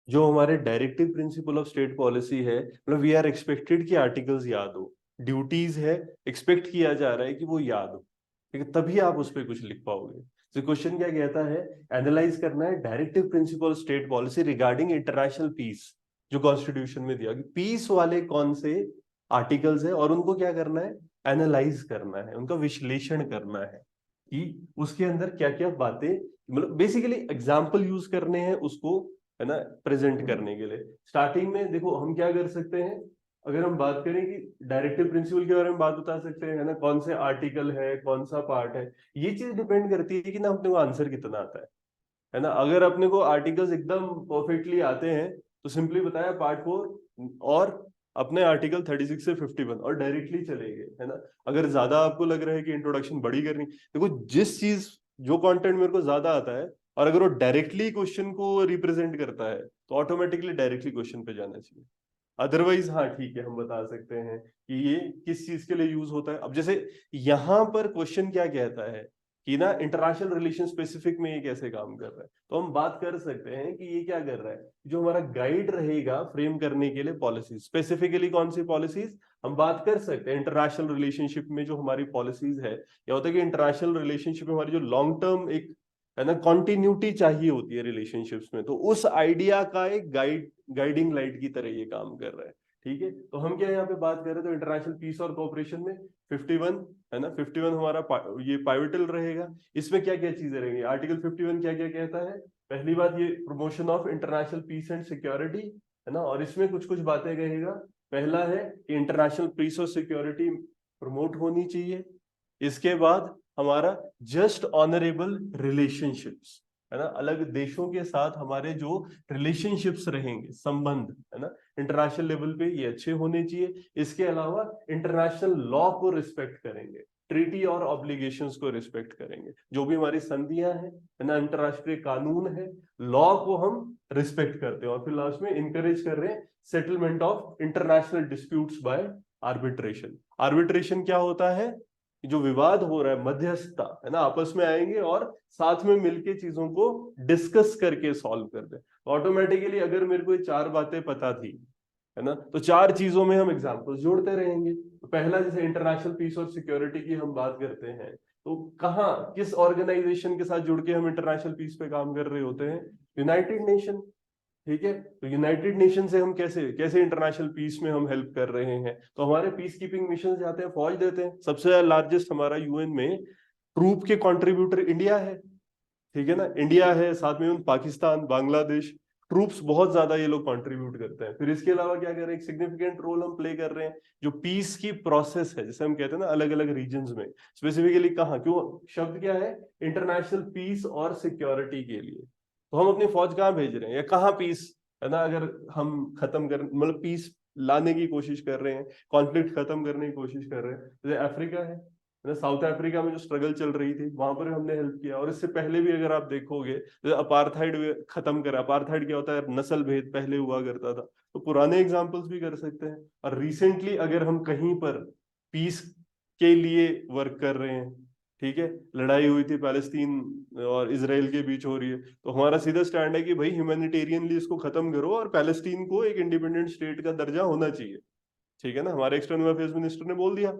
जो हमारे directive principle of state policy है, मतलब वी आर एक्सपेक्टेड कि आर्टिकल्स याद हो, ड्यूटीज है, एक्सपेक्ट किया जा रहा है कि वो याद हो, ठीक है, तभी आप उस पर कुछ लिख पाओगे। तो क्वेश्चन क्या कहता है, एनालाइज करना है directive principle of state policy regarding international peace, जो कॉन्स्टिट्यूशन में दिया कि पीस वाले कौन से आर्टिकल्स है और उनको क्या करना है, एनालाइज करना है, उनका विश्लेषण करना है कि उसके अंदर क्या क्या बातें, मतलब बेसिकली एग्जाम्पल यूज करने हैं उसको, है ना, प्रेजेंट करने के लिए। स्टार्टिंग में देखो हम क्या कर सकते हैं, अगर हम बात करें कि डायरेक्टिव प्रिंसिपल के बारे में बात बता सकते हैं, है ना, कौन से आर्टिकल है, कौन सा पार्ट है, ये चीज डिपेंड करती है कि ना अपने को आंसर कितना आता है ना। अगर अपने को आर्टिकल्स एकदम परफेक्टली आते हैं तो सिंपली बताया पार्ट 4 और अपने आर्टिकल 36 से 51 और डायरेक्टली चले गए, है ना। अगर ज्यादा आपको लग रहा है कि इंट्रोडक्शन बड़ी करनी, देखो जिस चीज, जो कंटेंट मेरे को ज्यादा आता है और अगर वो डायरेक्टली क्वेश्चन को रिप्रेजेंट करता है तो ऑटोमेटिकली डायरेक्टली क्वेश्चन पे जाना चाहिए। अदरवाइज हाँ ठीक है, हम बता सकते हैं कि ये किस चीज के लिए यूज होता है। अब जैसे यहां पर क्वेश्चन क्या कहता है कि ना इंटरनेशनल रिलेशन स्पेसिफिक में ये कैसे काम कर रहा है, तो हम बात कर सकते हैं कि ये क्या कर रहा है, जो हमारा गाइड रहेगा फ्रेम करने के लिए पॉलिसीज, स्पेसिफिकली कौन सी पॉलिसीज हम बात कर सकते हैं इंटरनेशनल रिलेशनशिप में। जो हमारी पॉलिसीज है, या होता है कि इंटरनेशनल रिलेशनशिप में हमारी जो लॉन्ग टर्म एक, है ना, कॉन्टिन्यूटी चाहिए होती है रिलेशनशिप्स में, तो उस आइडिया का एक गाइडिंग लाइट की तरह ये काम कर रहा है। ठीक है, तो हम क्या यहाँ पे बात कर रहे हैं, तो इंटरनेशनल पीस और कोऑपरेशन में 51, है ना, 51 हमारा ये पाइवटल रहेगा। इसमें क्या क्या चीजें रहेंगी, आर्टिकल 51 क्या क्या कहता है, पहली बात ये promotion of international peace and security, है ना, और इसमें कुछ कुछ बातें कहेगा। पहला है कि इंटरनेशनल पीस और सिक्योरिटी प्रमोट होनी चाहिए। इसके बाद हमारा जस्ट ऑनरेबल रिलेशनशिप्स, है ना, अलग देशों के साथ हमारे जो रिलेशनशिप्स रहेंगे, संबंध, है ना, इंटरनेशनल लेवल पे ये अच्छे होने चाहिए। इसके अलावा इंटरनेशनल लॉ को रिस्पेक्ट करेंगे, ट्रीटी और ऑब्लिगेशंस को रिस्पेक्ट करेंगे, जो भी हमारी संधियां हैं, है ना, अंतरराष्ट्रीय कानून है, लॉ को हम रिस्पेक्ट करते हैं। और फिर लास्ट में इंकरेज कर रहे हैं settlement of international disputes by arbitration. Arbitration क्या होता है, जो विवाद हो रहा है, मध्यस्थता, है ना, आपस में आएंगे और साथ में मिलके चीजों को डिस्कस करके सॉल्व कर दे। ऑटोमेटिकली अगर मेरे को ये चार बातें पता थी, है ना, तो चार चीजों में हम एग्जाम्पल्स जोड़ते रहेंगे। तो पहला जैसे इंटरनेशनल पीस और सिक्योरिटी की हम बात करते हैं, तो कहाँ किस ऑर्गेनाइजेशन के साथ जुड़ के हम इंटरनेशनल पीस पे काम कर रहे होते हैं, यूनाइटेड नेशन। ठीक है, तो यूनाइटेड नेशन से हम कैसे कैसे इंटरनेशनल पीस में हम हेल्प कर रहे हैं, तो हमारे पीस कीपिंग मिशन जाते हैं, फौज देते हैं, सबसे लार्जेस्ट हमारा यूएन में ट्रूप के कंट्रीब्यूटर इंडिया है। ठीक है ना, इंडिया है, साथ में पाकिस्तान, बांग्लादेश, ट्रूप्स बहुत ज्यादा ये लोग कंट्रीब्यूट करते हैं। फिर इसके अलावा क्या कर रहे हैं, एक सिग्निफिकेंट रोल हम प्ले कर रहे हैं जो पीस की प्रोसेस है, जैसे हम कहते हैं ना अलग अलग रीजन्स में, स्पेसिफिकली कहाँ, क्यों शब्द क्या है, इंटरनेशनल पीस और सिक्योरिटी के लिए। तो हम अपनी फौज कहाँ भेज रहे हैं या कहाँ पीस, है ना, अगर हम खत्म कर, मतलब पीस लाने की कोशिश कर रहे हैं, कॉन्फ्लिक्ट खत्म करने की कोशिश कर रहे हैं, जैसे अफ्रीका है ना, साउथ अफ्रीका में जो स्ट्रगल चल रही थी वहां पर हमने हेल्प किया। और इससे पहले भी अगर आप देखोगे, तो अपार्थाइड खत्म करा, अपार्थाइड क्या होता है, नस्ल भेद पहले हुआ करता था, तो पुराने एग्जाम्पल्स भी कर सकते हैं। और रिसेंटली अगर हम कहीं पर पीस के लिए वर्क कर रहे हैं, ठीक है, लड़ाई हुई थी पैलेस्तीन और इसराइल के बीच हो रही है, तो हमारा सीधा स्टैंड है कि भाई ह्यूमैनिटेरियनली इसको खत्म करो और पैलेस्तीन को एक इंडिपेंडेंट स्टेट का दर्जा होना चाहिए। ठीक है ना, हमारे एक्सटर्नल अफेयर्स मिनिस्टर ने बोल दिया।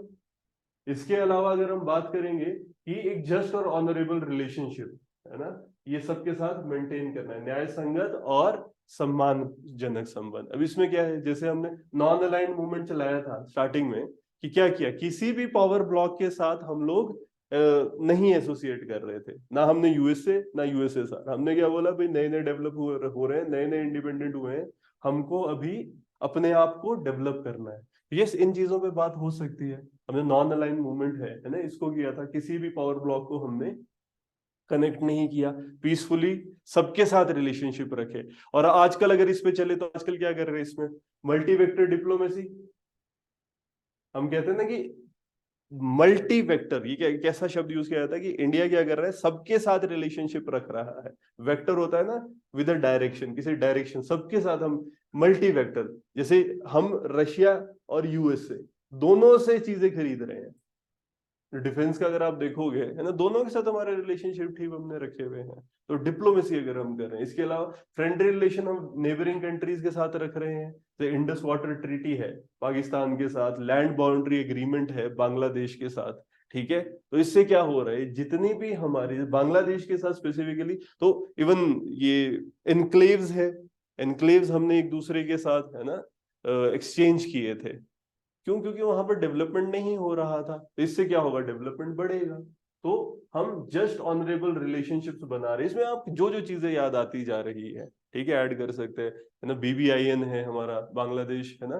इसके अलावा अगर हम बात करेंगे कि एक जस्ट और ऑनरेबल रिलेशनशिप, है ना, ये सबके साथ मेंटेन करना है, न्याय संगत और सम्मानजनक संबंध। अब इसमें क्या है, जैसे हमने नॉन अलाइंड मूवमेंट चलाया था स्टार्टिंग में, कि क्या किया, किसी भी पावर ब्लॉक के साथ हम लोग नहीं एसोसिएट कर रहे थे, ना हमने यूएसए ना यूएसएसआर। हमने क्या बोला, भाई नए नए डेवलप हो रहे हैं, नए नए इंडिपेंडेंट हुए हैं, हमको अभी अपने आप को डेवलप करना है। यस, इन चीजों पे बात हो सकती है। हमने नॉन अलाइन मूवमेंट है ना, इसको किया था, किसी भी पावर ब्लॉक को हमने कनेक्ट नहीं किया, पीसफुली सबके साथ रिलेशनशिप रखे। और आजकल अगर इस पे चले तो आजकल क्या कर रहे हैं इसमें, मल्टी वेक्टर डिप्लोमेसी। हम कहते हैं ना कि मल्टी वेक्टर, ये क्या कैसा शब्द यूज किया जाता है कि इंडिया क्या कर रहा है, सबके साथ रिलेशनशिप रख रहा है। वेक्टर होता है ना, विद अ डायरेक्शन, किसी डायरेक्शन, सबके साथ हम मल्टी वेक्टर, जैसे हम रशिया और यूएसए दोनों से चीजें खरीद रहे हैं, डिफेंस का अगर आप देखोगे है ना, दोनों के साथ हमारे रिलेशनशिप ठीक हमने रखे हुए हैं। तो डिप्लोमेसी अगर हम कर रहे हैं, इसके अलावा फ्रेंडली रिलेशन हम नेबरिंग कंट्रीज के साथ रख रहे हैं। तो इंडस वाटर ट्रीटी है पाकिस्तान के साथ, लैंड बाउंड्री एग्रीमेंट है बांग्लादेश के साथ, ठीक है। तो इससे क्या हो रहा है, जितनी भी हमारी बांग्लादेश के साथ स्पेसिफिकली, तो इवन ये एनक्लेव्स है, एनक्लेव्स हमने एक दूसरे के साथ है ना एक्सचेंज किए थे। क्यों? क्योंकि वहां पर डेवलपमेंट नहीं हो रहा था। तो इससे क्या होगा, डेवलपमेंट बढ़ेगा। तो हम जस्ट ऑनरेबल रिलेशनशिप्स बना रहे हैं। इसमें आप जो जो चीजें याद आती जा रही है, ठीक है, ऐड कर सकते हैं, है ना। BBIN है हमारा, बांग्लादेश है ना,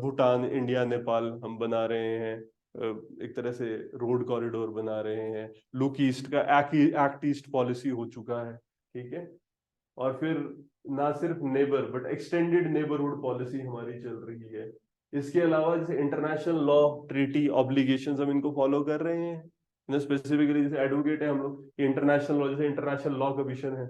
भूटान, इंडिया, नेपाल हम बना रहे हैं। एक तरह से रोड कॉरिडोर बना रहे हैं। लुक ईस्ट का एक्ट ईस्ट पॉलिसी हो चुका है, ठीक है। और फिर ना सिर्फ neighbour but extended neighbourhood policy हमारी चल रही है। इसके अलावा जैसे इंटरनेशनल लॉ, ट्रीटी, ऑब्लिगेशंस हम इनको फॉलो कर रहे हैं। स्पेसिफिकली जैसे एडवोकेट है हम लोग, इंटरनेशनल लॉ, जैसे इंटरनेशनल लॉ कमीशन है,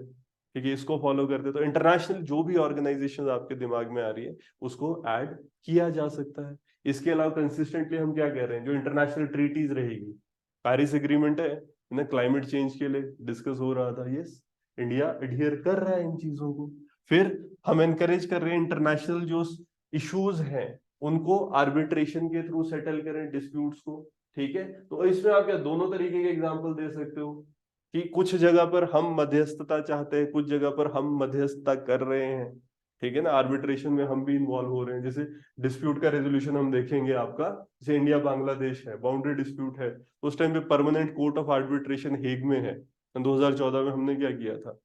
ठीक है, इसको फॉलो करते हैं। तो इंटरनेशनल जो भी ऑर्गेनाइजेशन आपके दिमाग में आ रही है उसको ऐड किया जा सकता है। इसके अलावा कंसिस्टेंटली हम क्या कह रहे हैं, जो इंटरनेशनल ट्रीटीज रहेगी, पेरिस एग्रीमेंट है ना, क्लाइमेट चेंज के लिए डिस्कस हो रहा था, यस, इंडिया एडहियर कर रहा है इन चीजों को। फिर हम एनकरेज कर रहे हैं इंटरनेशनल जो इश्यूज हैं उनको आर्बिट्रेशन के थ्रू सेटल करें, डिस्प्यूट्स को, ठीक है। तो इसमें आप क्या दोनों तरीके के एग्जांपल दे सकते हो कि कुछ जगह पर हम मध्यस्थता चाहते हैं, कुछ जगह पर हम मध्यस्थता कर रहे हैं, ठीक है ना। आर्बिट्रेशन में हम भी इन्वॉल्व हो रहे हैं। जैसे डिस्प्यूट का रेजोल्यूशन हम देखेंगे आपका, जैसे इंडिया बांग्लादेश है, बाउंड्री डिस्प्यूट है, उस टाइम पे permanent court of arbitration Hague में है। 2014 में हमने क्या किया था,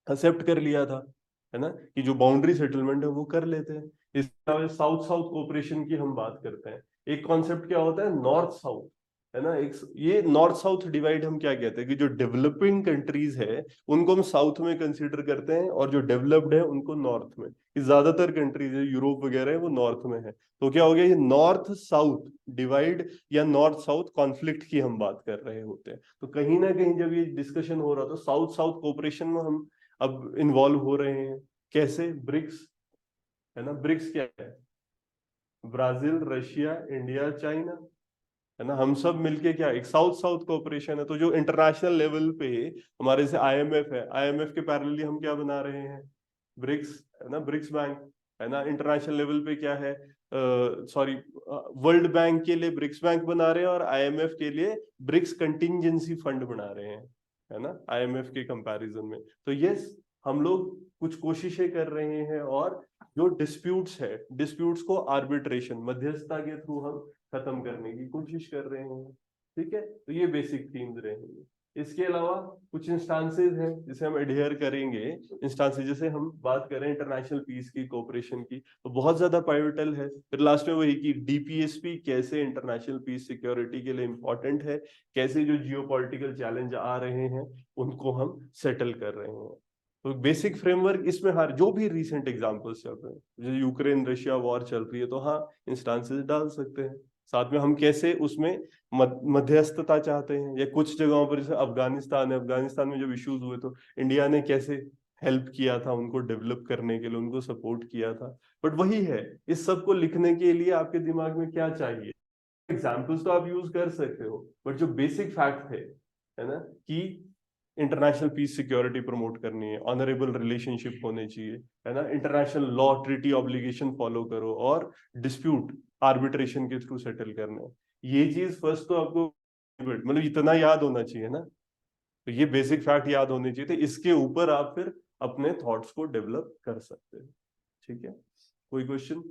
एक्सेप्ट कर लिया था, है ना, कि जो बाउंड्री सेटलमेंट है वो कर लेते हैं। इसके अलावा साउथ साउथ कोऑपरेशन की हम बात करते हैं। एक कॉन्सेप्ट क्या होता है, नॉर्थ साउथ, है ना। एक ये नॉर्थ साउथ डिवाइड हम क्या कहते हैं कि जो डेवलपिंग कंट्रीज है उनको हम साउथ में कंसीडर करते हैं, और जो डेवलप्ड है उनको नॉर्थ में। कि ज्यादातर कंट्रीज है यूरोप वगैरह है वो नॉर्थ में है। तो क्या हो गया, ये नॉर्थ साउथ डिवाइड या नॉर्थ साउथ कॉन्फ्लिक्ट की हम बात कर रहे होते हैं। तो कहीं ना कहीं जब ये डिस्कशन हो रहा था, साउथ साउथ कोऑपरेशन में हम अब इन्वॉल्व हो रहे हैं। कैसे, ब्रिक्स, है ना। ब्रिक्स क्या है, ब्राजील, रशिया, इंडिया, चाइना, है ना। हम सब मिलके क्या, एक साउथ साउथ कोऑपरेशन है। तो जो इंटरनेशनल लेवल पे हमारे से IMF है, IMF के पैरेलली हम क्या बना रहे हैं, ब्रिक्स, है ना, ब्रिक्स बैंक, है ना। इंटरनेशनल लेवल पे क्या है, सॉरी, वर्ल्ड बैंक के लिए ब्रिक्स बैंक बना रहे हैं, और IMF के लिए ब्रिक्स कंटिंजेंसी फंड बना रहे हैं, है ना, IMF के कंपैरिजन में। तो यस, हम लोग कुछ कोशिशें कर रहे हैं, और जो डिस्प्यूट्स है, डिस्प्यूट्स को आर्बिट्रेशन, मध्यस्थता के थ्रू हम खत्म करने की कोशिश कर रहे हैं, ठीक है। तो ये बेसिक थीम्स रहेंगे। इसके अलावा कुछ इंस्टांसेस हैं जिसे हम एडहेयर करेंगे। इंस्टांसेस जैसे हम बात करें इंटरनेशनल पीस की, कोऑपरेशन की, तो बहुत ज्यादा पाइवटल है। फिर लास्ट में वही कि DPSP कैसे इंटरनेशनल पीस सिक्योरिटी के लिए इंपॉर्टेंट है, कैसे जो जियोपॉलिटिकल चैलेंज आ रहे हैं उनको हम सेटल कर रहे हैं। तो बेसिक फ्रेमवर्क इसमें हर जो भी रिसेंट एग्जांपल्स चल रहे हैं, जो यूक्रेन रशिया वॉर चल रही है, तो हाँ, इंस्टांसेस डाल सकते हैं। साथ में हम कैसे उसमें मध्यस्थता चाहते हैं, या कुछ जगहों पर जैसे अफगानिस्तान है, अफगानिस्तान में जब इश्यूज हुए तो इंडिया ने कैसे हेल्प किया था उनको डेवलप करने के लिए, उनको सपोर्ट किया था। बट वही है, इस सब को लिखने के लिए आपके दिमाग में क्या चाहिए, एग्जाम्पल्स तो आप यूज कर सकते हो, बट जो बेसिक फैक्ट है ना, कि इंटरनेशनल पीस सिक्योरिटी प्रमोट करनी है, ऑनरेबल रिलेशनशिप होने चाहिए, है ना, international law, treaty, obligation follow करो, और डिस्प्यूट आर्बिट्रेशन के थ्रू सेटल करना है। ये चीज फर्स्ट तो आपको मतलब इतना याद होना चाहिए ना। तो ये बेसिक फैक्ट याद होने चाहिए, तो इसके ऊपर आप फिर अपने थॉट्स को डेवलप कर सकते हैं, ठीक है। कोई क्वेश्चन?